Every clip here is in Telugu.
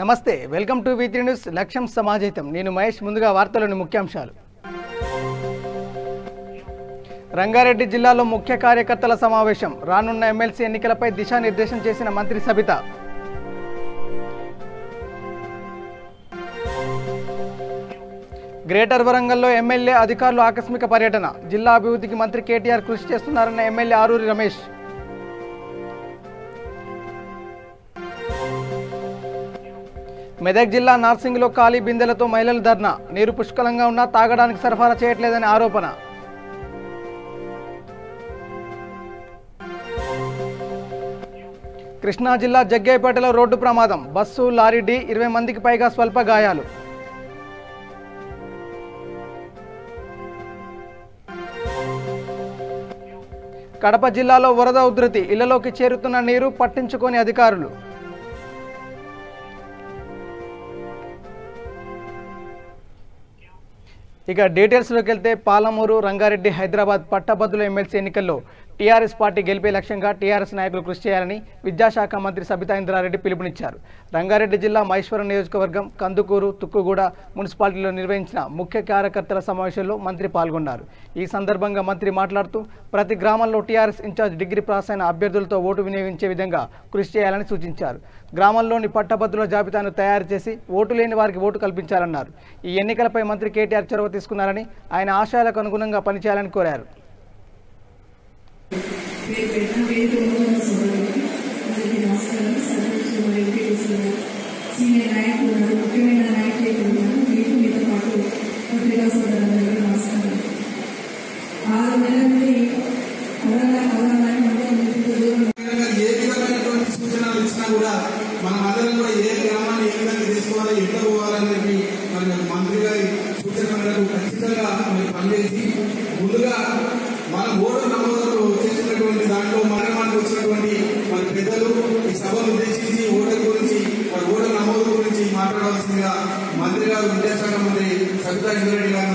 నమస్తే వెల్కమ్ టు V3 న్యూస్ లక్ష్యం సమాజహితం నేను మహేష్ ముందుగా వార్తలోని ముఖ్యాంశాలు రంగారెడ్డి జిల్లాలో ముఖ్య కార్యకర్తల సమావేశం రానున్న ఎమ్మెల్సీ ఎన్నికలపై దిశానిర్దేశం చేసిన మంత్రి సబితా గ్రేటర్ వరంగల్లో ఎమ్మెల్యే అధికారులు ఆకస్మిక పర్యటన జిల్లా అభివృద్ధికి మంత్రి కేటీఆర్ కృషి చేస్తున్నారన్న ఎమ్మెల్యే ఆరూరి రమేష్ మెదక్ జిల్లా నార్సింగ్లో ఖాళీ బిందెలతో మహిళలు ధర్నా నీరు పుష్కలంగా ఉన్నా తాగడానికి సరఫరా చేయట్లేదని ఆరోపణ కృష్ణా జిల్లా జగ్గయ్యపేటలో రోడ్డు ప్రమాదం బస్సు లారీ ఢీ 20 మందికి పైగా స్వల్ప గాయాలు కడప జిల్లాలో వరద ఉధృతి ఇళ్లలోకి చేరుతున్న నీరు పట్టించుకోని అధికారులు ఇక డీటెయిల్స్లోకి వెళ్తే పాలమూరు రంగారెడ్డి హైదరాబాద్ పట్టభద్రుల ఎమ్మెల్సీ ఎన్నికల్లో టీఆర్ఎస్ పార్టీ గెలిపే లక్ష్యంగా టీఆర్ఎస్ నాయకులు కృషి చేయాలని విద్యాశాఖ మంత్రి సబితా ఇంద్రారెడ్డి పిలుపునిచ్చారు. రంగారెడ్డి జిల్లా మహేశ్వరం నియోజకవర్గం కందుకూరు తుక్కుగూడ మున్సిపాలిటీలో నిర్వహించిన ముఖ్య కార్యకర్తల సమావేశంలో మంత్రి పాల్గొన్నారు. ఈ సందర్భంగా మంత్రి మాట్లాడుతూ ప్రతి గ్రామంలో టీఆర్ఎస్ ఇన్ఛార్జ్ డిగ్రీ పాస్ అయిన అభ్యర్థులతో ఓటు వినియోగించే విధంగా కృషి చేయాలని సూచించారు. గ్రామంలోని పట్టభద్రుల జాబితాను తయారు చేసి ఓటు లేని వారికి ఓటు కల్పించాలన్నారు. ఈ ఎన్నికలపై మంత్రి కేటీఆర్ చొరవ తీసుకున్నారని ఆయన ఆశయాలకు అనుగుణంగా పనిచేయాలని కోరారు. మనమందరం కూడా ఏ గ్రామాన్ని ఏ విధంగా తీసుకోవాలి ఎట్లా పోవాలని చెప్పి మరి మంత్రి గారి సూచన మేరకు ఖచ్చితంగా మరి పనిచేసి ముందుగా మన ఓటు నమోదు చేసినటువంటి దాంట్లో మనకి వచ్చినటువంటి మరి పెద్దలు ఈ సభను ఉద్దేశించి ఓటర్ గురించి మరి ఓటర్ నమోదు గురించి మాట్లాడవలసిందిగా మంత్రి గారు విద్యాశాఖ మంత్రి సబితా ఇంద్రారెడ్డి గారు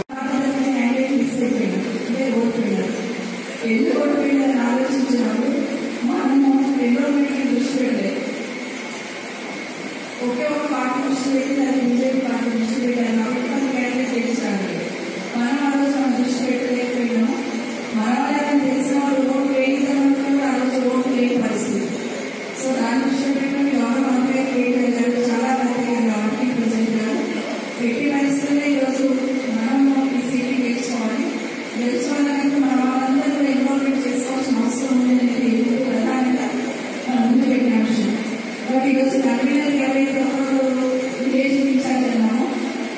ఒకే ఒక పార్టీ దృష్టి పెట్టి దాన్ని బీజేపీ పార్టీ దృష్టి పెట్టారు కాబట్టి మనం క్యాండిడేట్ చేయించాలి. మనం ఆ రోజు మనం దృష్టి పెట్టలేకపోయినాము. మన వాళ్ళని తెలిసిన వాళ్ళు ఓటు వేయడం కూడా ఆ రోజు ఓటు లేని పరిస్థితి. సో దాన్ని దృష్టి పెట్టుకుని గవర్నమెంట్ మంత్రి కేటీఆర్ గారు చాలా ప్రత్యేకంగా కాబట్టి ప్రెసిడెంట్ గారు పెట్టి పరిస్థితుల్లో ఈరోజు మనం ఈ సీట్లు గెలుచుకోవాలి. గెలుచుకోవాలంటే మన వాళ్ళందరూ కూడా ఇన్వాల్వ్మెంట్ చేసుకోవాల్సిన అవసరం ఉంది అనేది ప్రధానంగా మనం ముందు పెట్టిన విషయం. కాబట్టి ఈరోజు కన్వీనర్ ఎవరైతే ఒకరు విలేజ్ ఇన్ఛార్జ్ అన్నామో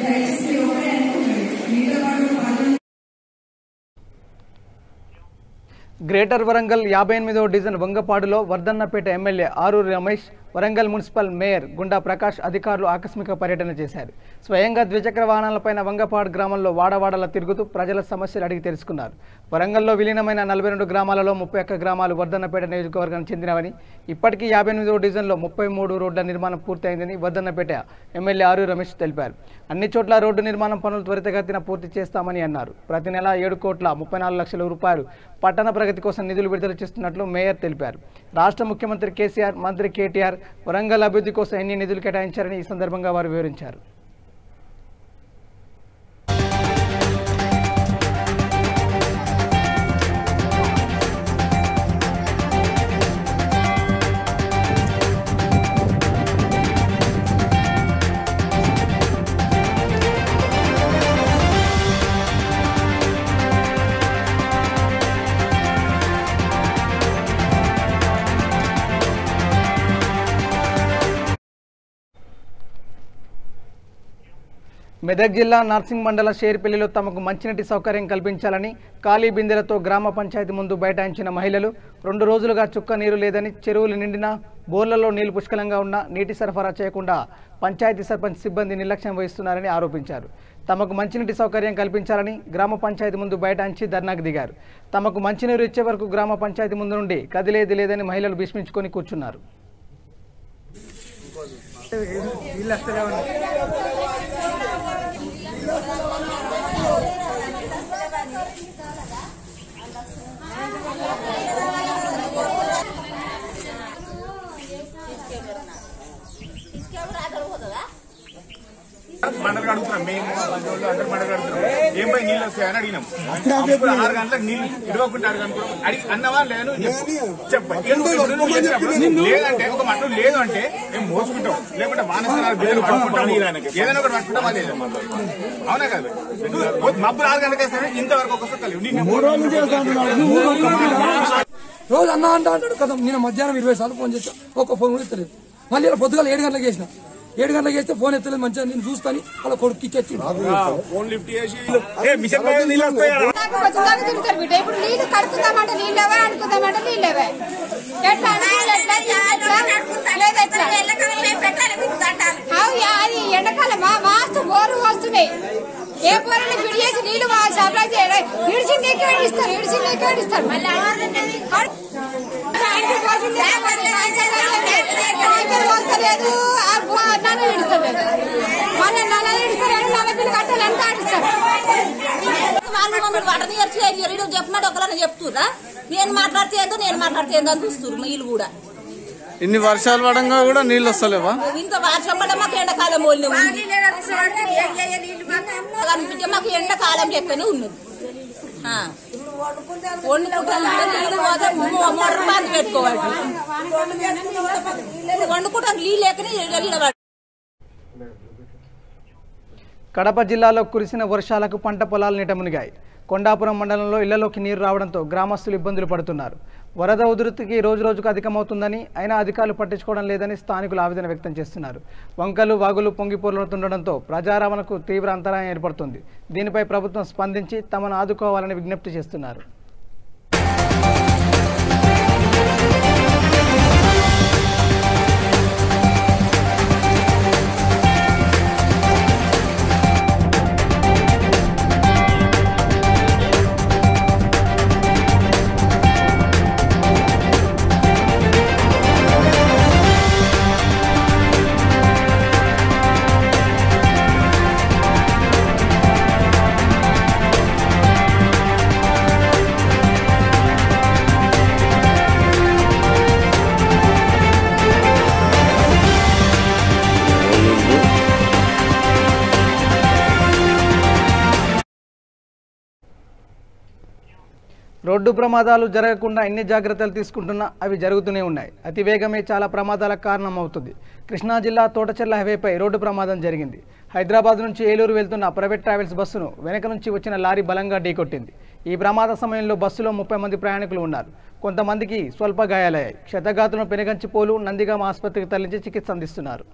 దయచేసి ఒకరే అనుకుంటారు మీతో పాటు గ్రేటర్ వరంగల్ 58వ డివిజన్ వంగపాడులో Wardhannapet MLA Aruri Ramesh Warangal municipal mayor Gunda Prakash అధికారులు ఆకస్మిక పర్యటన చేశారు. స్వయంగా ద్విచక్ర వాహనాలపైన వంగపాడు గ్రామంలో వాడవాడలా తిరుగుతూ ప్రజల సమస్యలు అడిగి తెలుసుకున్నారు. వరంగల్లో విలీనమైన 42 గ్రామాలలో 31 గ్రామాలు వర్ధన్నపేట నియోజకవర్గానికి చెందినవని ఇప్పటికీ 58వ డివిజన్లో 33 రోడ్ల నిర్మాణం పూర్తయిందని వర్ధన్నపేట ఎమ్మెల్యే ఆరూరి రమేష్ తెలిపారు. అన్ని చోట్ల రోడ్డు నిర్మాణం పనులు త్వరితగతిన పూర్తి చేస్తామని అన్నారు. ప్రతి నెల 7,34,00,000 రూపాయలు పట్టణ ప్రగతి కోసం నిధులు విడుదల చేస్తున్నట్లు మేయర్ తెలిపారు. రాష్ట్ర ముఖ్యమంత్రి కేసీఆర్ మంత్రి కేటీఆర్ వరంగల్ అభివృద్ధి కోసం ఎన్ని నిధులు కేటాయించారని ఈ సందర్భంగా వారు వివరించారు. మెదక్ జిల్లా నర్సింగ్ మండల షేర్పల్లిలో తమకు మంచినీటి సౌకర్యం కల్పించాలని ఖాళీ బిందెలతో గ్రామ పంచాయతీ ముందు బైఠాయించిన మహిళలు 2 రోజులుగా చుక్క నీరు లేదని చెరువులు నిండినా బోర్లలో నీళ్లు పుష్కలంగా ఉన్నా నీటి సరఫరా చేయకుండా పంచాయతీ సర్పంచ్ సిబ్బంది నిర్లక్ష్యం వహిస్తున్నారని ఆరోపించారు. తమకు మంచినీటి సౌకర్యం కల్పించాలని గ్రామ పంచాయతీ ముందు బైఠాయించి ధర్నాకు దిగారు. తమకు మంచినీరు ఇచ్చే వరకు గ్రామ పంచాయతీ ముందు నుండి కదిలేది లేదని మహిళలు భీష్మించుకొని కూర్చున్నారు. इसके ऊपर आदर होता है మేము అందరూ మాట్లాడుతున్నాం ఏం పోయి నీళ్ళు వస్తాయని అడిగినాం. అప్పుడు 6 గంటలకు నీళ్ళు ఇవ్వకుండా అడిగి అన్నవా లేదు చెప్పండి. లేదంటే ఒక మట్టు లేదు అంటే మేము మోసుకుంటాం, లేకుంటే మానసిక బిడ్డలు పట్టుకుంటాం, ఏదైనా ఒకటి పట్టుకుంటాం. అదే అవునా కాదు? మబ్బులు 6 గంటలకు వేస్తే ఇంతవరకు ఒకసారి రోజు అన్న అంటాడు కదా. నేను మధ్యాహ్నం 20 సార్లు ఫోన్ చేస్తా, ఒక్క ఫోన్ కూడా ఎత్తలేదు. మళ్ళీ ఇలా పొద్దుగాల 7 గంటలకు చేసిన, 7 గంటలకు చేస్తే ఫోన్ ఎత్తలేదు. మంచిగా నేను చూస్తాను వాళ్ళ కొడుకు ఇచ్చేసి ఫోన్ లిఫ్ట్ చేసి ఇప్పుడు నీళ్ళు కడుతుందామంటే నీళ్ళవే, అనుకుందామంటే నీళ్ళవే. అది ఎండాకాలమా మాస్తు బోరు వస్తున్నాయి. ఏ బోర్ని బిడి చేసి నీళ్లు సప్లై చేయడం ఇడిచిందేకే ఇస్తారు, ఇడిచిందేకే ఇస్తారు. మళ్ళీ వస్తలేదు, నన్ను ఇడుస్తలేదు. మళ్ళీ నన్ను ఇడుస్తారు, నల్ల బిల్లు కట్టాలి ఎంత ఆడిస్తారు. వాటర్ చెప్పినట్టు ఒకళ్ళని చెప్తురా, నేను మాట్లాడితే ఏందో నేను మాట్లాడితే ఏందో అని చూస్తున్నారు. వీళ్ళు కూడా ఇన్ని వర్షాలు పడంగా కూడా నీళ్ళు వస్తలేవా? ఇంత వర్షం పడ్డ మాకు ఎండాకాలం పోలిన అనిపించే మాకు ఎండాకాలం లెక్కనే ఉన్నది. నీళ్ళు పోతే మోటార్ బంద్ పెట్టుకోవాలి, వండుకుంటాం నీళ్ళు లేకనే. కడప జిల్లాలో కురిసిన వర్షాలకు పంట పొలాలు నీట మునిగాయి. కొండాపురం మండలంలో ఇళ్లలోకి నీరు రావడంతో గ్రామస్తులు ఇబ్బందులు పడుతున్నారు. వరద ఉధృతికి రోజురోజుకు అధికమవుతుందని, అయినా అధికారులు పట్టించుకోవడం లేదని స్థానికులు ఆవేదన వ్యక్తం చేస్తున్నారు. వంకలు వాగులు పొంగిపోతుండటంతో ప్రజారవాణాకు తీవ్ర అంతరాయం ఏర్పడుతుంది. దీనిపై ప్రభుత్వం స్పందించి తమను ఆదుకోవాలని విజ్ఞప్తి చేస్తున్నారు. రోడ్డు ప్రమాదాలు జరగకుండా ఎన్ని జాగ్రత్తలు తీసుకుంటున్నా అవి జరుగుతూనే ఉన్నాయి. అతివేగమే చాలా ప్రమాదాలకు కారణమవుతుంది. కృష్ణా జిల్లా తోటచెర్ల హైవేపై రోడ్డు ప్రమాదం జరిగింది. హైదరాబాద్ నుంచి ఏలూరు వెళ్తున్న ప్రైవేట్ ట్రావెల్స్ బస్సును వెనక నుంచి వచ్చిన లారీ బలంగా ఢీకొట్టింది. ఈ ప్రమాద సమయంలో బస్సులో 30 మంది ప్రయాణికులు ఉన్నారు. కొంతమందికి స్వల్ప గాయాలయ్యాయి. క్షతగాతులను పెనుగంచిపోలు నందిగామ ఆసుపత్రికి తరలించి చికిత్స అందిస్తున్నారు.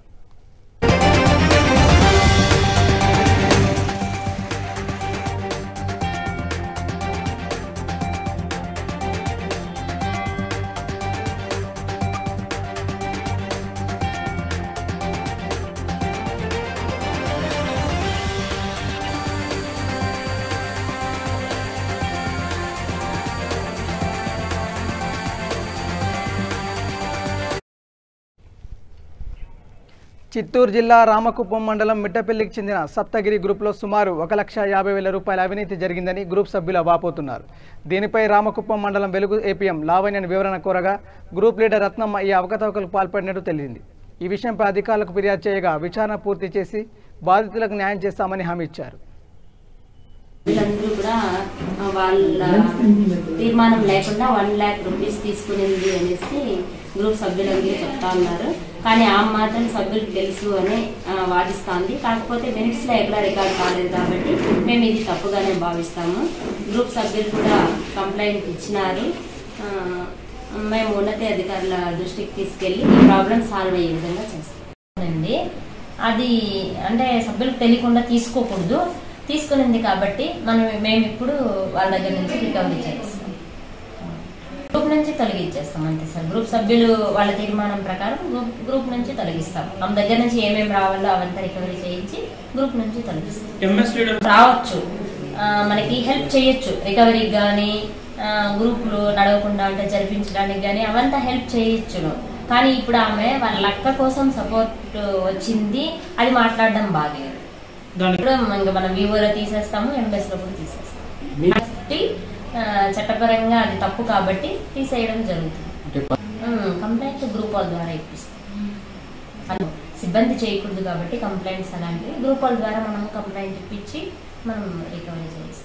చిత్తూరు జిల్లా రామకుప్పం మండలం మిట్టపల్లికి చెందిన సప్తగిరి గ్రూప్లో సుమారు 1,50,000 రూపాయల అవినీతి జరిగిందని గ్రూప్ సభ్యులు వాపోతున్నారు. దీనిపై రామకుప్పం మండలం వెలుగు ఏపీఎం లావణ్యను వివరణ కోరగా గ్రూప్ లీడర్ రత్నమ్మ ఈ అవకతవకలకు పాల్పడినట్టు తెలిసింది. ఈ విషయంపై అధికారులకు ఫిర్యాదు చేయగా విచారణ పూర్తి చేసి బాధితులకు న్యాయం చేస్తామని హామీ ఇచ్చారు. వీళ్ళందరూ కూడా వాళ్ళ తీర్మానం లేకుండా 1 lakh రూపీస్ తీసుకునేది అనేసి గ్రూప్ సభ్యులందరూ చెప్తా ఉన్నారు. కానీ ఆ మాత్రం సభ్యులకు తెలుసు అని వాదిస్తుంది. కాకపోతే మినిట్స్లో ఎక్కడ రికార్డ్ కాలేదు కాబట్టి మేము ఇది తప్పుగానే భావిస్తాము. గ్రూప్ సభ్యులు కూడా కంప్లైంట్ ఇచ్చినారు. మేము ఉన్నత అధికారుల దృష్టికి తీసుకెళ్లి ఈ ప్రాబ్లం సాల్వ్ అయ్యే విధంగా చేస్తామండి. అది అంటే సభ్యులకు తెలియకుండా తీసుకోకూడదు. తీసుకునింది కాబట్టి మేము ఇప్పుడు వాళ్ళ దగ్గర నుంచి రికవరీ చేస్తాం. గ్రూప్ నుంచి తొలగించేస్తాం అంతే సార్. గ్రూప్ సభ్యులు వాళ్ళ తీర్మానం ప్రకారం గ్రూప్ నుంచి తొలగిస్తాం. మన దగ్గర నుంచి ఏమేమి రావాలో అవంతా రికవరీ చేయించి గ్రూప్ నుంచి తొలగిస్తాం. రావచ్చు, మనకి హెల్ప్ చేయొచ్చు, రికవరీకి కానీ గ్రూపులు నడవకుండా అంటే జరిపించడానికి కానీ అవంతా హెల్ప్ చేయొచ్చును. కానీ ఇప్పుడు ఆమె వాళ్ళ అక్క కోసం సపోర్ట్ వచ్చింది, అది మాట్లాడడం బాగలేదు. ఇప్పుడు ఇంకా మనం వివోలో తీసేస్తాము, ఎంబెస్ లో కూడా తీసేస్తాము. చట్టపరంగా అది తప్పు కాబట్టి తీసేయడం జరుగుతుంది. కంప్లైంట్ గ్రూప్ వాళ్ళ ద్వారా ఇప్పిస్తాం. సిబ్బంది చేయకూడదు కాబట్టి కంప్లైంట్స్ అలాంటివి గ్రూప్ వాళ్ళ ద్వారా మనం కంప్లైంట్ ఇప్పించి మనం రికవరీ చేస్తాం.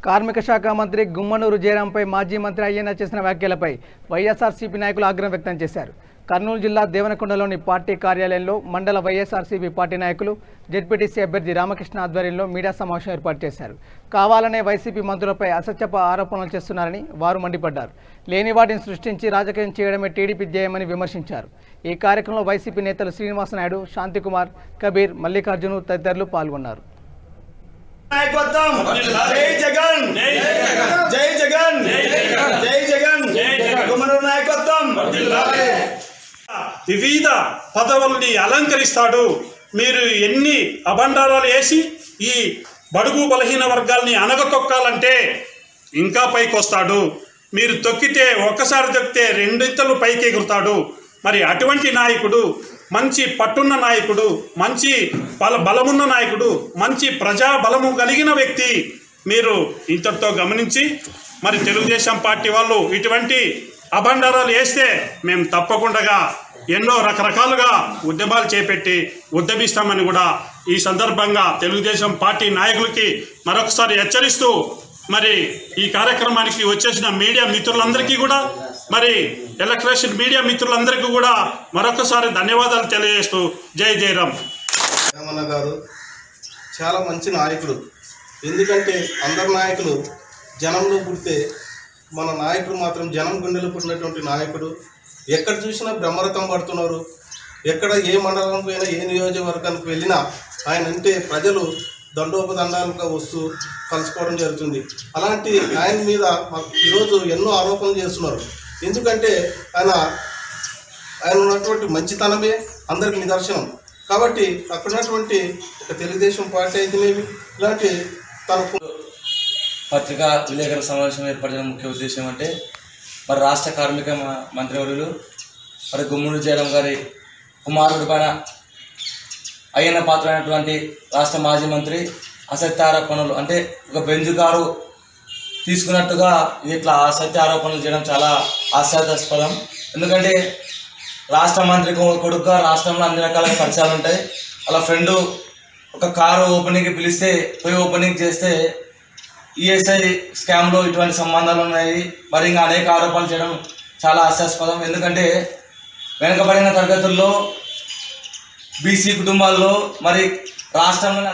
కార్మిక శాఖ మంత్రి గుమ్మనూరు జయరాంపై మాజీ మంత్రి అయ్యన్న చేసిన వ్యాఖ్యలపై వైఎస్ఆర్సీపీ నాయకులు ఆగ్రహం వ్యక్తం చేశారు. కర్నూలు జిల్లా దేవనకొండలోని పార్టీ కార్యాలయంలో మండల వైఎస్ఆర్సీపీ పార్టీ నాయకులు జెడ్పీటీసీ అభ్యర్థి రామకృష్ణ ఆధ్వర్యంలో మీడియా సమావేశం ఏర్పాటు చేశారు. కావాలనే వైసీపీ మంత్రులపై అసత్యప ఆరోపణలు చేస్తున్నారని వారు మండిపడ్డారు. లేని వాటిని సృష్టించి రాజకీయం చేయడమే టీడీపీ ధ్యేయమని విమర్శించారు. ఈ కార్యక్రమంలో వైసీపీ నేతలు శ్రీనివాసనాయుడు, శాంతికుమార్, కబీర్, మల్లికార్జును తదితరులు పాల్గొన్నారు. జై జగన్, జై జగన్, జై జగన్, గుమ్మనూరు నాయకత్వం. వివిధ పదవుల్ని అలంకరిస్తాడు. మీరు ఎన్ని అబండారాలు వేసి ఈ బడుగు బలహీన వర్గాల్ని అనగతొక్కాలంటే ఇంకా పైకి వస్తాడు. మీరు తొక్కితే ఒక్కసారి తొక్కితే రెండింతలు పైకి ఎగురుతాడు. మరి అటువంటి నాయకుడు, మంచి పట్టున్న నాయకుడు, మంచి బలమున్న నాయకుడు, మంచి ప్రజా బలము కలిగిన వ్యక్తి. మీరు ఇంతటితో గమనించి మరి తెలుగుదేశం పార్టీ వాళ్ళు ఇటువంటి అబండారాలు వేస్తే మేము తప్పకుండా ఎన్నో రకరకాలుగా ఉద్యమాలు చేపట్టి ఉద్యమిస్తామని కూడా ఈ సందర్భంగా తెలుగుదేశం పార్టీ నాయకులకి మరొకసారి హెచ్చరిస్తూ మరి ఈ కార్యక్రమానికి వచ్చేసిన మీడియా మిత్రులందరికీ కూడా మరి ఎలక్ట్రేషన్ మీడియా మిత్రులందరికీ కూడా మరొకసారి ధన్యవాదాలు తెలియజేస్తూ జై జయరామ్. రమణ గారు చాలా మంచి నాయకుడు. ఎందుకంటే అందరు నాయకులు జనంలో పుడితే మన నాయకుడు మాత్రం జనం గుండెలో పుట్టినటువంటి నాయకుడు. ఎక్కడ చూసినా బ్రహ్మరథం పడుతున్నారు. ఎక్కడ ఏ మండలానికి పోయినా ఏ నియోజకవర్గానికి వెళ్ళినా ఆయన అంటే ప్రజలు దండోపదండాలుగా వస్తూ కలుసుకోవడం జరుగుతుంది. అలాంటి ఆయన మీద ఈరోజు ఎన్నో ఆరోపణలు చేస్తున్నారు. ఎందుకంటే ఆయన ఉన్నటువంటి మంచితనమే అందరికి నిదర్శనం. కాబట్టి అక్కడ ఉన్నటువంటి ఒక తెలుగుదేశం పార్టీ అయితేనేమి ఇలాంటి తన పత్రికా విలేకరుల సమావేశం ఏర్పడిన ముఖ్య ఉద్దేశం అంటే మరి రాష్ట్ర కార్మిక మంత్రివర్యులు మరి గుమ్మనూరు జయరాం గారి కుమారుడి పైన అయ్యన్న పాత్ర అయినటువంటి రాష్ట్ర మాజీ మంత్రి అసత్య ఆరోపణలు అంటే ఒక బెంజు కారు తీసుకున్నట్టుగా ఇట్లా అసత్య ఆరోపణలు చేయడం చాలా హాస్యాస్పదం. ఎందుకంటే రాష్ట్ర మంత్రి కొడుకుగా రాష్ట్రంలో అన్ని రకాల పరిచయాలు ఉంటాయి. అలా ఫ్రెండు ఒక కారు ఓపెనింగ్కి పిలిస్తే పోయి ఓపెనింగ్ చేస్తే ఈఎస్ఐ స్కామ్లో ఇటువంటి సంబంధాలు ఉన్నాయి. మరి ఇంకా అనేక ఆరోపణలు చేయడం చాలా హాస్యాస్పదం. ఎందుకంటే వెనుకబడిన తరగతుల్లో బీసీ కుటుంబాల్లో మరి రాష్ట్రంలో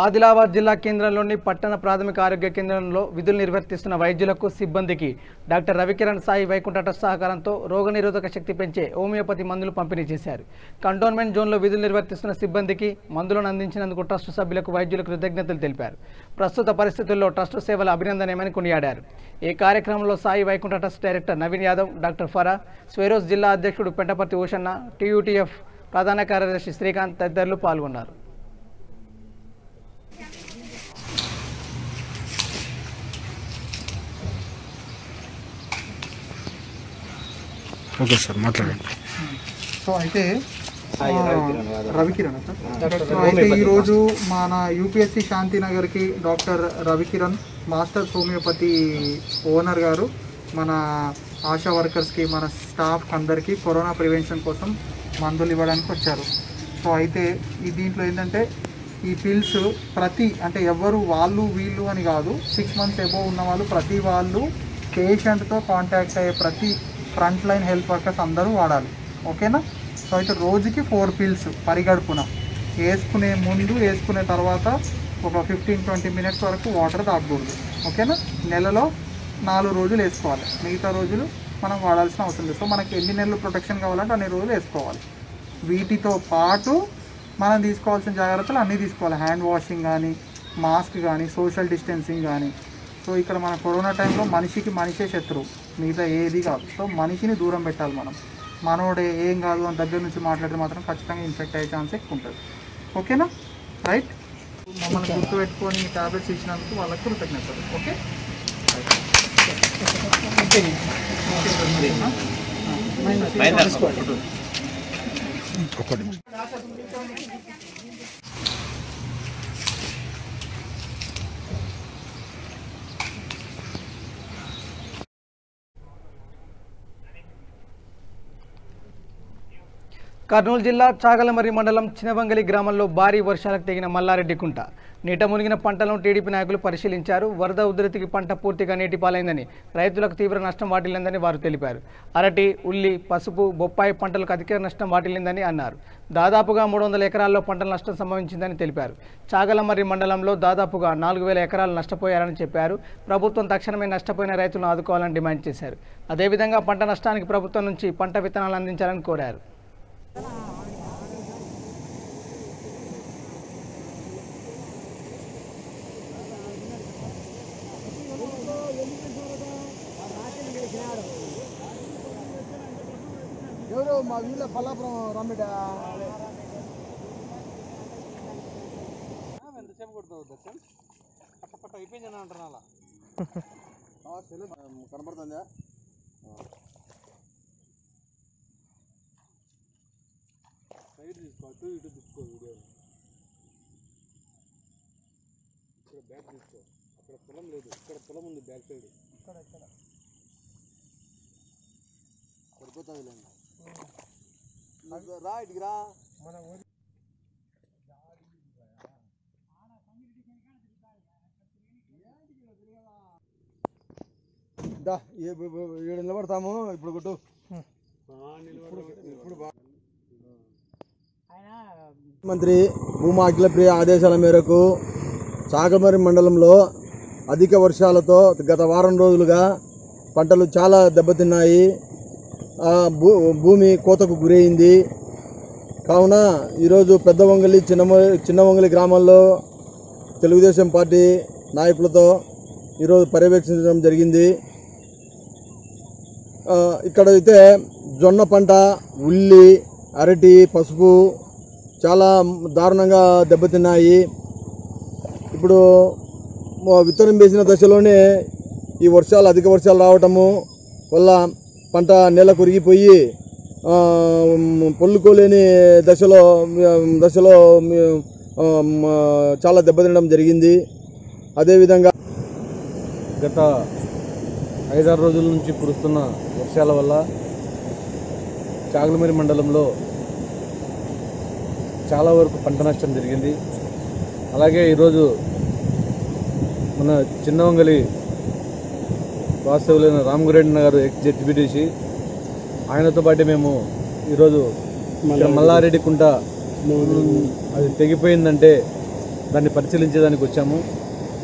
ఆదిలాబాద్ జిల్లా కేంద్రంలోని పట్టణ ప్రాథమిక ఆరోగ్య కేంద్రంలో విధులు నిర్వర్తిస్తున్న వైద్యులకు, సిబ్బందికి డాక్టర్ రవికిరణ్ సాయి వైకుంఠ ట్రస్ట్ సహకారంతో రోగనిరోధక శక్తి పెంచే హోమియోపతి మందులు పంపిణీ చేశారు. కంటోన్మెంట్ జోన్లో విధులు నిర్వర్తిస్తున్న సిబ్బందికి మందులను అందించినందుకు ట్రస్ట్ సభ్యులకు, వైద్యులకు కృతజ్ఞతలు తెలిపారు. ప్రస్తుత పరిస్థితుల్లో ట్రస్ట్ సేవలు అభినందనీయమని కొనియాడారు. ఈ కార్యక్రమంలో Sai Vaikunta trust director Naveen Yadav, doctor Farah, Swaeroes జిల్లా అధ్యక్షుడు పెంటపర్తి ఊషన్న, టీయూటీఎఫ్ ప్రధాన కార్యదర్శి శ్రీకాంత్ తదితరులు పాల్గొన్నారు. ఓకే సార్, మాట్లాడండి. సో అయితే రవికిరణ్ అయితే ఈరోజు మన యూపీఎస్సీ శాంతినగర్కి doctor Ravikiran masters homeopathy owner గారు మన ఆశా వర్కర్స్కి, మన స్టాఫ్కి అందరికీ కరోనా ప్రివెన్షన్ కోసం మందులు ఇవ్వడానికి వచ్చారు. సో అయితే ఈ దీంట్లో ఏంటంటే ఈ పిల్స్ అంటే ఎవరు వాళ్ళు వీళ్ళు అని కాదు, 6 months అబోవ్ ఉన్న వాళ్ళు ప్రతి వాళ్ళు పేషెంట్తో కాంటాక్ట్ అయ్యే ప్రతి ఫ్రంట్ లైన్ హెల్త్ వర్కర్స్ అందరూ వాడాలి. ఓకేనా? సో అయితే రోజుకి 4 pills పరిగడుపున వేసుకునే ముందు, వేసుకునే తర్వాత ఒక 15-20 minutes వరకు వాటర్ తాగకూడదు. ఓకేనా? నెలలో 4 రోజులు వేసుకోవాలి, మిగతా రోజులు మనం వాడాల్సిన అవసరం లేదు. సో మనకి ఎన్ని నెలలు ప్రొటెక్షన్ కావాలంటే అన్ని రోజులు వేసుకోవాలి. వీటితో పాటు మనం తీసుకోవాల్సిన జాగ్రత్తలు అన్నీ తీసుకోవాలి. హ్యాండ్ వాషింగ్ కానీ, మాస్క్ కానీ, సోషల్ డిస్టెన్సింగ్ కానీ. సో ఇక్కడ మన కరోనా టైంలో మనిషికి మనిషే శత్రువు, మిగతా ఏది కాదు. సో మనిషిని దూరం పెట్టాలి. మనోడే ఏం కాదు అని దగ్గర నుంచి మాట్లాడితే మాత్రం ఖచ్చితంగా ఇన్ఫెక్ట్ అయ్యే ఛాన్స్ ఎక్కువ ఉంటుంది. ఓకేనా? రైట్? మమ్మల్ని గుర్తుపెట్టుకొని ట్యాబ్లెట్స్ ఇచ్చినందుకు వాళ్ళకి కృతజ్ఞతలు. ఓకే? కర్నూలు జిల్లా చాగలమర్రి మండలం చినవంగలి గ్రామంలో భారీ వర్షాలకు తెగిన మల్లారెడ్డి కుంట నీట మునిగిన పంటలను టీడీపీ నాయకులు పరిశీలించారు. వరద ఉధృతికి పంట పూర్తిగా నీటిపాలైందని, రైతులకు తీవ్ర నష్టం వాటిల్లిందని వారు తెలిపారు. అరటి, ఉల్లి, పసుపు, బొప్పాయి పంటలకు అధిక నష్టం వాటిల్లిందని అన్నారు. దాదాపుగా 300 ఎకరాల్లో పంటల నష్టం సంభవించిందని తెలిపారు. చాగలమర్రి మండలంలో దాదాపుగా 4000 ఎకరాలు నష్టపోయారని చెప్పారు. ప్రభుత్వం తక్షణమే నష్టపోయిన రైతులను ఆదుకోవాలని డిమాండ్ చేశారు. అదేవిధంగా పంట నష్టానికి ప్రభుత్వం నుంచి పంట విత్తనాలు అందించాలని కోరారు. ఎవరు మా వీళ్ళ పల్లాపురం రమ్మిడ ఎంతసేపు కొడుతుంది దర్శన్ పట్ట పట్ట అయిపోయింది అని అంటారు అలా కనపడుతుందా సైడ్ తీసుకో అటు ఇటు తీసుకో వీడియో ఇక్కడ బ్యాక్ తీసుకో అక్కడ పొలం లేదు ఇక్కడ పొలం ఉంది బ్యాక్ సైడ్ ఇక్కడ ఇక్కడ సరిపోతుంది రా ఇటుకి రా మన ఏడు నిలబడతాము ఇప్పుడు కొట్టు మంత్రి భూమా అఖిలప్రియ ఆదేశాల మేరకు చాగలమర్రి మండలంలో అధిక వర్షాలతో గత వారం రోజులుగా పంటలు చాలా దెబ్బతిన్నాయి. భూమి కోతకు గురైంది. కావున ఈరోజు పెద్దవంగలి చిన్నవంగలి గ్రామాల్లో తెలుగుదేశం పార్టీ నాయకులతో ఈరోజు పర్యవేక్షించడం జరిగింది. ఇక్కడైతే జొన్న పంట, ఉల్లి, అరటి, పసుపు చాలా దారుణంగా దెబ్బతిన్నాయి. ఇప్పుడు విత్తనం వేసిన దశలోనే ఈ అధిక వర్షాలు రావటము వల్ల పంట నేల కొరిగిపోయి పొల్లుకోలేని దశలో చాలా దెబ్బతినడం జరిగింది. అదేవిధంగా గత 5-6 రోజుల నుంచి కురుస్తున్న వర్షాల వల్ల చాగలమర్రి మండలంలో చాలా వరకు పంట నష్టం జరిగింది. అలాగే ఈరోజు మన చిన్నవంగలి వాస్తవులైన రామగురెడ్డి గారు ఎక్స్-జెడ్పీటీసీ ఆయనతో పాటు మేము ఈరోజు మల్లారెడ్డి కుంట అది తెగిపోయిందంటే దాన్ని పరిశీలించేదానికి వచ్చాము.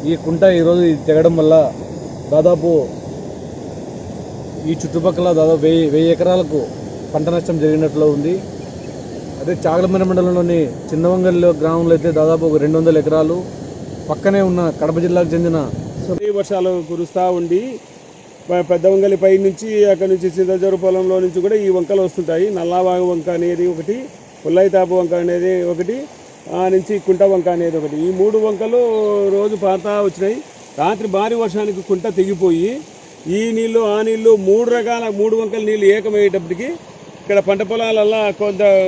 ఈ కుంట ఈరోజు తెగడం వల్ల దాదాపు ఈ చుట్టుపక్కల దాదాపు 1000 ఎకరాలకు పంట నష్టం జరిగినట్లు ఉంది. అదే చాగలమర్రి మండలంలోని చిన్నవంగల్లో గ్రామంలో అయితే దాదాపు ఒక 200 ఎకరాలు, పక్కనే ఉన్న కడప జిల్లాకు చెందిన వర్షాలు కురుస్తూ ఉండి పెద్దవంగలి పై నుంచి అక్కడ నుంచి సింధజరు పొలంలో నుంచి కూడా ఈ వంకలు వస్తుంటాయి. నల్లావాగు వంక అనేది ఒకటి, పుల్లైతాపు వంక అనేది ఒకటి, ఆ నుంచి కుంట వంక అనేది ఒకటి. ఈ 3 వంకలు రోజు పారుతా వచ్చినాయి. రాత్రి భారీ వర్షానికి కుంట తెగిపోయి ఈ నీళ్లు ఆ నీళ్లు 3 వంకల నీళ్లు ఏకమయ్యేటప్పటికి ఇక్కడ పంట పొలాలల్లా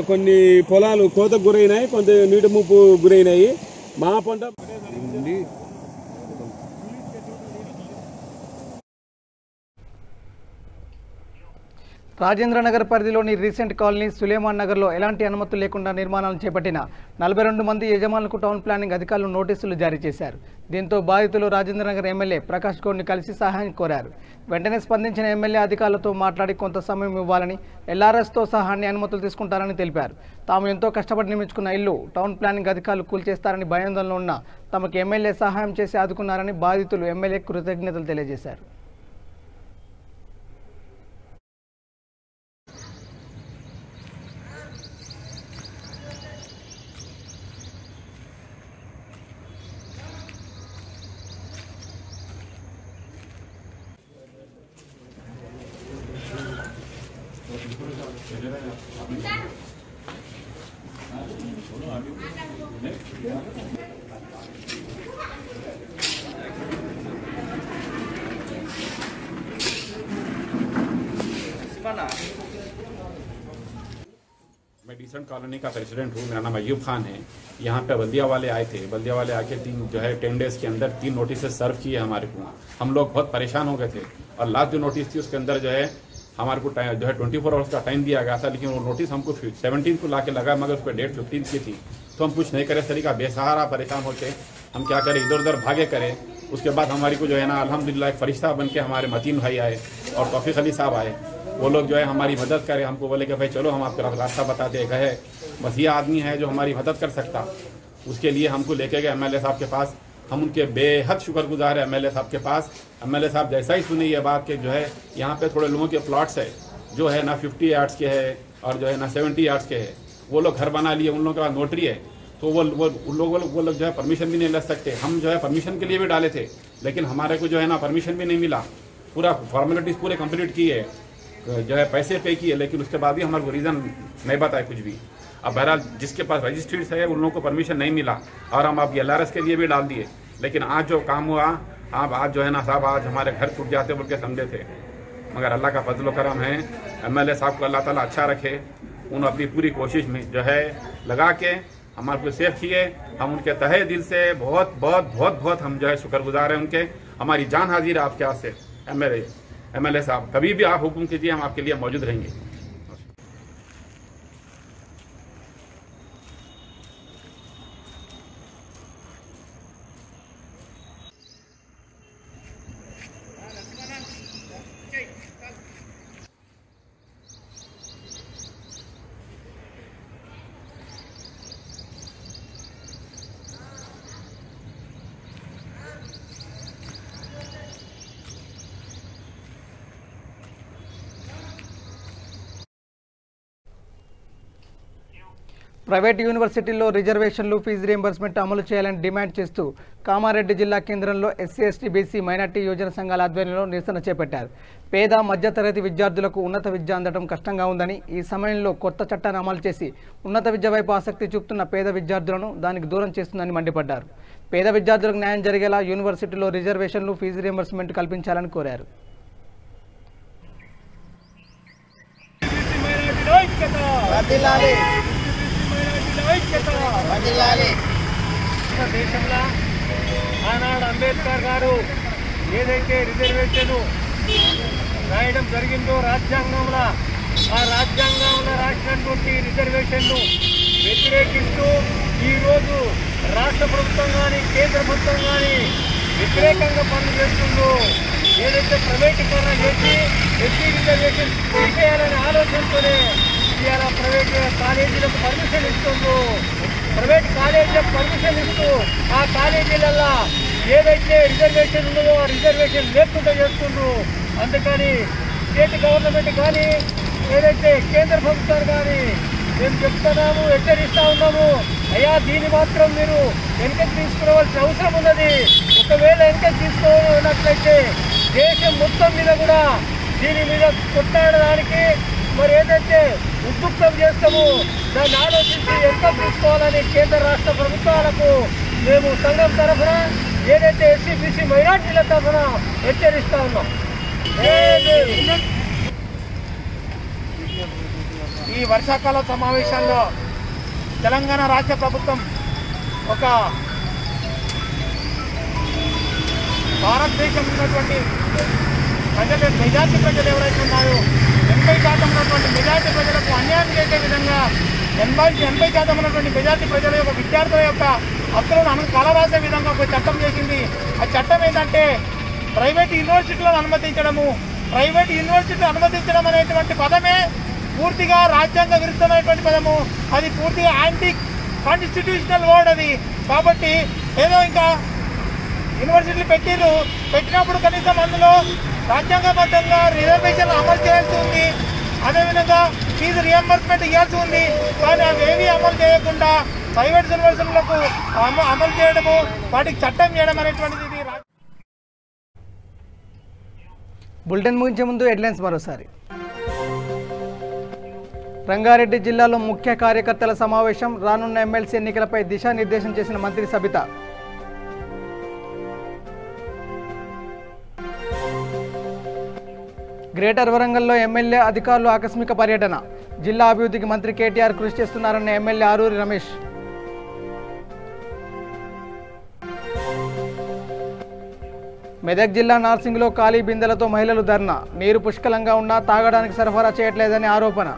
కొన్ని పొలాలు కోతకు గురైనాయి, కొంత నీటి ముప్పు గురైనాయి. మా పంట రాజేంద్రనగర్ పరిధిలోని రీసెంట్ కాలనీ సులేమాన్ నగర్లో ఎలాంటి అనుమతులు లేకుండా నిర్మాణాలను చేపట్టిన 42 మంది యజమానులకు టౌన్ ప్లానింగ్ అధికారులు నోటీసులు జారీ చేశారు. దీంతో బాధితులు రాజేంద్రనగర్ ఎమ్మెల్యే ప్రకాష్ గౌడ్ని కలిసి సహాయం కోరారు. వెంటనే స్పందించిన ఎమ్మెల్యే అధికారులతో మాట్లాడి కొంత సమయం ఇవ్వాలని, ఎల్ఆర్ఎస్తో సహా అన్ని అనుమతులు తీసుకుంటారని తెలిపారు. తాము ఎంతో కష్టపడి నిర్మించుకున్న ఇల్లు టౌన్ ప్లానింగ్ అధికారులు కూల్చేస్తారని భయాందోళనలో ఉన్న తమకు ఎమ్మెల్యే సహాయం చేసి ఆదుకున్నారని బాధితులు ఎమ్మెల్యే కృతజ్ఞతలు తెలియజేశారు. मैं डिसेंट कॉलोनी का प्रेसिडेंट हूँ। मेरा नाम अयूब खान है। यहाँ पे बल्दिया वाले आए थे। बल्दिया वाले आके 10 डेज के अंदर 3 नोटिस सर्व किए हमारे को। हम लोग बहुत परेशान हो गए थे और लास्ट जो नोटिस थी उसके अंदर हमारे को जो है 24 आवर्स का टाइम दिया गया था, लेकिन वो नोटिस हमको 17 को ला के लगा, मगर उस पर डेट 15 की थी, तो हम कुछ नहीं करे। तरीका बेसहारा परेशान होके हम क्या करें, इधर उधर भागे करें। उसके बाद हमारी को जो है ना अल्हम्दुलिल्लाह एक फरिश्ता बन के हमारे मतीन भाई आए और तौफीक अली साहब आए। वो लोग जो है हमारी मदद करें, हमको बोले कि भाई चलो हम आपको रास्ता बताते गए, बस ये आदमी है जो हमारी मदद कर सकता। उसके लिए हमको लेके गए MLA साहब के पास। हम उनके बेहद शुक्रगुजार है MLA साहब के पास। MLA साहब जैसा ही सुनी ये बात कि जो है यहाँ पे थोड़े लोगों के प्लॉट्स है जो है ना 50 यार्ड्स के है और जो है ना 70 यार्ड्स के है, वो लोग घर बना लिए, उन लोगों के पास नोटरी है, तो वो लोग जो है परमिशन भी नहीं ले सकते। हम जो है परमिशन के लिए भी डाले थे, लेकिन हमारे को जो है ना परमिशन भी नहीं मिला। पूरा फॉर्मेलिटीज़ पूरे कंप्लीट किए, जो है पैसे पे किए, लेकिन उसके बाद भी हमारे को रीज़न नहीं बताए कुछ भी। अब बहरहाल जिसके पास रजिस्ट्रीज है उन लोगों को परमिशन नहीं मिला और हम अब LRS के लिए भी डाल दिए। लेकिन आज जो काम हुआ, आज जो है ना साहब, आज हमारे घर टूट जाते बोल के समझे थे, मगर अल्लाह का फजल करम है। MLA साहब को अल्लाह ताला अच्छा रखे। उन्होंने अपनी पूरी कोशिश में जो है लगा के हमारे को सेफ किए। हम उनके तहे दिल से बहुत बहुत बहुत बहुत हम जो है शुक्रगुजार हैं उनके। हमारी जान हाजिर है आपके हाथ से MLA साहब, कभी भी आप हुक्म कीजिए, हम आपके लिए मौजूद रहेंगे। ప్రైవేట్ యూనివర్సిటీల్లో రిజర్వేషన్లు, ఫీజు రీయింబర్స్మెంట్ అమలు చేయాలని డిమాండ్ చేస్తూ కామారెడ్డి జిల్లా కేంద్రంలో SC, ST, BC minority Yojana సంఘాల ఆధ్వర్యంలో నిరసన చేపట్టారు. పేద మధ్యతరగతి విద్యార్థులకు ఉన్నత విద్య అందడం కష్టంగా ఉందని, ఈ సమయంలో కొత్త చట్టాన్ని అమలు చేసి ఉన్నత విద్య వైపు ఆసక్తి చూపుతున్న పేద విద్యార్థులను దానికి దూరం చేస్తుందని మండిపడ్డారు. పేద విద్యార్థులకు న్యాయం జరిగేలా యూనివర్సిటీలో రిజర్వేషన్లు, ఫీజు రీయింబర్స్మెంట్ కల్పించాలని కోరారు. దేశంలో ఆనాడు అంబేద్కర్ గారు ఏదైతే రిజర్వేషన్ రాయడం జరిగిందో రాజ్యాంగంలో, ఆ రాజ్యాంగంలో రాసినటువంటి రిజర్వేషన్ను వ్యతిరేకిస్తూ ఈరోజు రాష్ట్ర ప్రభుత్వం కానీ కేంద్ర ప్రభుత్వం కానీ వ్యతిరేకంగా పనులు చేస్తుందో, ఏదైతే ప్రైవేటీకరణ చేసి SC రిజర్వేషన్ తీసేయాలనే ఆలోచనతోనే ఇవాళ ప్రైవేట్ కాలేజీలకు పర్మిషన్ ఇస్తుందో, ప్రైవేట్ కాలేజీలకు పర్మిషన్ ఇస్తూ ఆ కాలేజీలలో ఏదైతే రిజర్వేషన్ ఉన్నదో ఆ రిజర్వేషన్ లేకుండా చేస్తుండ్రు. అందుకని స్టేట్ గవర్నమెంట్ కానీ ఏదైతే కేంద్ర ప్రభుత్వాలు కానీ మేము చెప్తున్నాము, హెచ్చరిస్తూ ఉన్నాము, అయ్యా దీన్ని మాత్రం మీరు వెనక్కి తీసుకురావాల్సిన అవసరం ఉన్నది. ఒకవేళ వెనక్కి తీసుకోనట్లయితే దేశం మొత్తం మీద కూడా దీని మీద కొట్లాడడానికి మరి ఏదైతే ఉద్యుక్తం చేస్తామో దాన్ని ఆలోచించి ఎంత తీసుకోవాలని కేంద్ర రాష్ట్ర ప్రభుత్వాలకు మేము సంఘం తరఫున ఏదైతే SC, BC మైనార్టీల తరఫున హెచ్చరిస్తా ఉన్నాం. ఈ వర్షాకాల సమావేశాల్లో తెలంగాణ రాష్ట్ర ప్రభుత్వం ఒక భారతదేశంలో ఉన్నటువంటి ప్రజలు, మెజార్టీ ప్రజలు ఎవరైతే ఉన్నారో 80% ఉన్నటువంటి మెజార్టీ ప్రజలకు అన్యాయం చేసే విధంగా 80% ఉన్నటువంటి మెజార్టీ ప్రజల యొక్క విద్యార్థుల యొక్క హక్కులను కలరాసే విధంగా ఒక చట్టం చేసింది. ఆ చట్టం ఏంటంటే ప్రైవేట్ యూనివర్సిటీలను అనుమతించడము. ప్రైవేట్ యూనివర్సిటీలు అనుమతించడం అనేటువంటి పదమే పూర్తిగా రాజ్యాంగ విరుద్ధమైనటువంటి పదము. అది పూర్తిగా యాంటీ కాన్స్టిట్యూషనల్ వర్డ్ అది. కాబట్టి ఏదో ఇంకా యూనివర్సిటీలు పెట్టినప్పుడు కనీసం అందులో రాజ్యాంగబద్ధంగా రిజర్వేషన్ అమలు చేయాల్సి ఉంది. అదేవిధంగా ఫీజు రియంబర్స్మెంట్ ఇవ్వాల్సి ఉంది. కానీ అవి ఏవి అమలు చేయకుండా ప్రైవేట్ యూనివర్సిటీలకు అమలు చేయడము, వాటికి చట్టం చేయడం అనేటువంటిది. బులెటిన్ ముగించే ముందు హెడ్లైన్స్ మరోసారి. రంగారెడ్డి జిల్లాలో ముఖ్య కార్యకర్తల సమావేశం, రానున్న ఎమ్మెల్సీ ఎన్నికలపై దిశానిర్దేశం చేసిన మంత్రి సబిత. గ్రేటర్ వరంగల్లో ఎమ్మెల్యే అధికారులు ఆకస్మిక పర్యటన, జిల్లా అభివృద్ధికి మంత్రి కేటీఆర్ కృషి చేస్తున్నారన్న ఎమ్మెల్యే ఆరూరి రమేష్. మెదక్ జిల్లా నార్సింగ్లో ఖాళీ బిందెలతో మహిళలు ధర్నా. నీరు పుష్కలంగా ఉన్నా తాగడానికి సరఫరా చేయట్లేదని ఆరోపణ.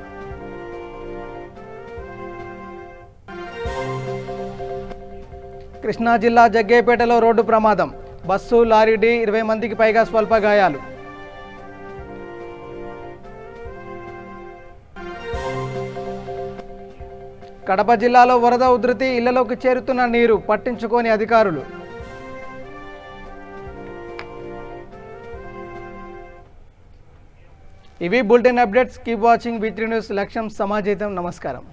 కృష్ణా జిల్లా జగ్గేపేటలో రోడ్డు ప్రమాదం. బస్సు లారీ ఢీ 20 మందికి పైగా స్వల్ప గాయాలు. కడప జిల్లాలో వరద ఉధృతి, ఇళ్లలోకి చేరుతున్న నీరు పట్టించుకోని అధికారులు. ఇవి bulletin updates. Keep watching V3 news. లక్ష్యం సమాజేతం. నమస్కారం.